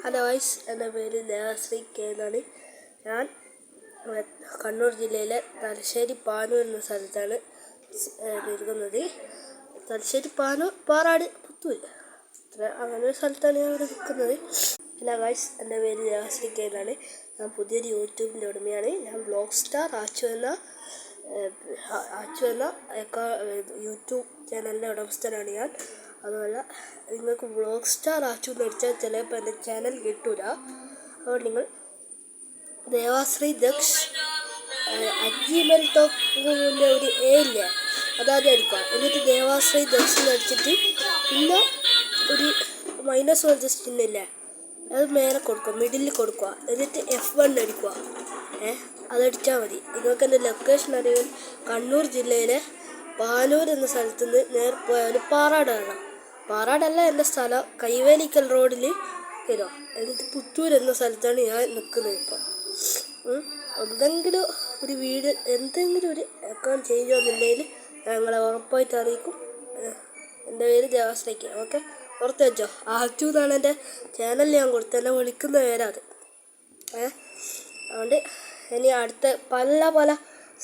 Hello guys, എൻ്റെ പേര് Devasree K എന്നാണ്. ഞാൻ കണ്ണൂർ ജില്ലയിലെ തലശ്ശേരി പാനൂർ എന്ന സ്ഥലത്താണ് നിൽക്കുന്നത്. തലശ്ശേരി പാനൂർ പാറാട് പുത്തൂർ അങ്ങനെ ഒരു സ്ഥലത്താണ് ഞാൻ ഇവിടെ നിൽക്കുന്നത്. ഹലോ ഗൈസ്, എൻ്റെ പേര് ദേവശ്രീ കെ എന്നാണ്. ഞാൻ പുതിയൊരു യൂട്യൂബിൻ്റെ ഉടമയാണ്. ഞാൻ വ്ലോഗ് സ്റ്റാർ ആച്ചു എന്ന യൂട്യൂബ് ചാനലിൻ്റെ ഉടമസ്ഥനാണ് ഞാൻ. അതുപോലെ നിങ്ങൾക്ക് വ്ലോഗ് സ്റ്റാർ ആച്ചു എന്ന് അടിച്ചാൽ ചിലപ്പോൾ എൻ്റെ ചാനൽ കിട്ടൂല. അതുകൊണ്ട് നിങ്ങൾ ദേവാശ്രീ ദക്ഷ് gmail.com ഒരു ഇല്ല, അതാദ്യം അടിക്കുക. എന്നിട്ട് ദേവാശ്രീ ദക്ഷ് എന്ന് അടിച്ചിട്ട് പിന്നെ ഒരു മൈനസ് പോലത്തെ ചിഹ്നമില്ലേ, അത് മേലെ കൊടുക്കുക, മിഡിലിൽ കൊടുക്കുക. എന്നിട്ട് F1 അടിക്കുക. അതടിച്ചാൽ മതി. നിങ്ങൾക്ക് എൻ്റെ ലൊക്കേഷൻ അറിയാൻ കണ്ണൂർ ജില്ലയിലെ പാനൂർ എന്ന സ്ഥലത്ത് നിന്ന് നേരെ പോയാൽ പാറാട് കാണാം. പാറാടല്ല എൻ്റെ സ്ഥലം, കൈവേലിക്കൽ റോഡിൽ വരും. എന്നിട്ട് പുത്തൂർ എന്ന സ്ഥലത്താണ് ഞാൻ നിൽക്കുന്നത് ഇപ്പോൾ. എന്തെങ്കിലും ഒരു വീട്, എന്തെങ്കിലും ഒരു അക്കൗണ്ട് ചേഞ്ച് വന്നിട്ടുണ്ടെങ്കിൽ ഞങ്ങളെ ഉറപ്പായിട്ട് അറിയിക്കും. എൻ്റെ പേര് ദേവാശ്രീക്ക്. ഓക്കെ, പുറത്ത് വെച്ചോ. ആച്ചു എന്നാണ് എൻ്റെ ചാനലിൽ ഞാൻ കൊടുത്തത്. എന്നെ വിളിക്കുന്ന പേരാത്. അതുകൊണ്ട് ഇനി അടുത്ത പല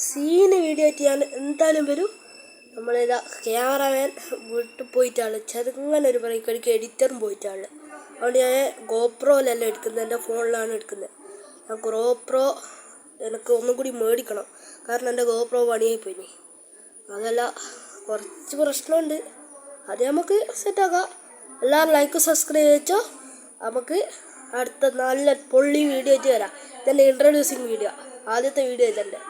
സീന് വീഡിയോ ആയിട്ട് ഞാൻ എന്തായാലും വരും. നമ്മളിതാ ക്യാമറമാൻ വീട്ടിൽ പോയിട്ടാണ്, ചെറുങ്ങനെ ഒരു ബ്രേക്കടിക്ക് എഡിറ്ററും പോയിട്ടാണ്. അതുകൊണ്ട് ഞാൻ ഗോപ്രോയിലല്ല എടുക്കുന്നത്, എൻ്റെ ഫോണിലാണ് എടുക്കുന്നത്. ഞാൻ ഗോപ്രോ എനിക്ക് ഒന്നും കൂടി മേടിക്കണം, കാരണം എൻ്റെ ഗോപ്രോ പണിയായി പോയി. അതല്ല, കുറച്ച് പ്രശ്നമുണ്ട്, അത് നമുക്ക് സെറ്റാക്കാം. എല്ലാവരും ലൈക്ക് സബ്സ്ക്രൈബ് വെച്ചോ. നമുക്ക് അടുത്ത നല്ല പൊള്ളി വീഡിയോ ആയിട്ട് വരാം. ഇതെൻ്റെ ഇൻട്രൊഡ്യൂസിങ് വീഡിയോ, ആദ്യത്തെ വീഡിയോ ഇതെൻ്റെ.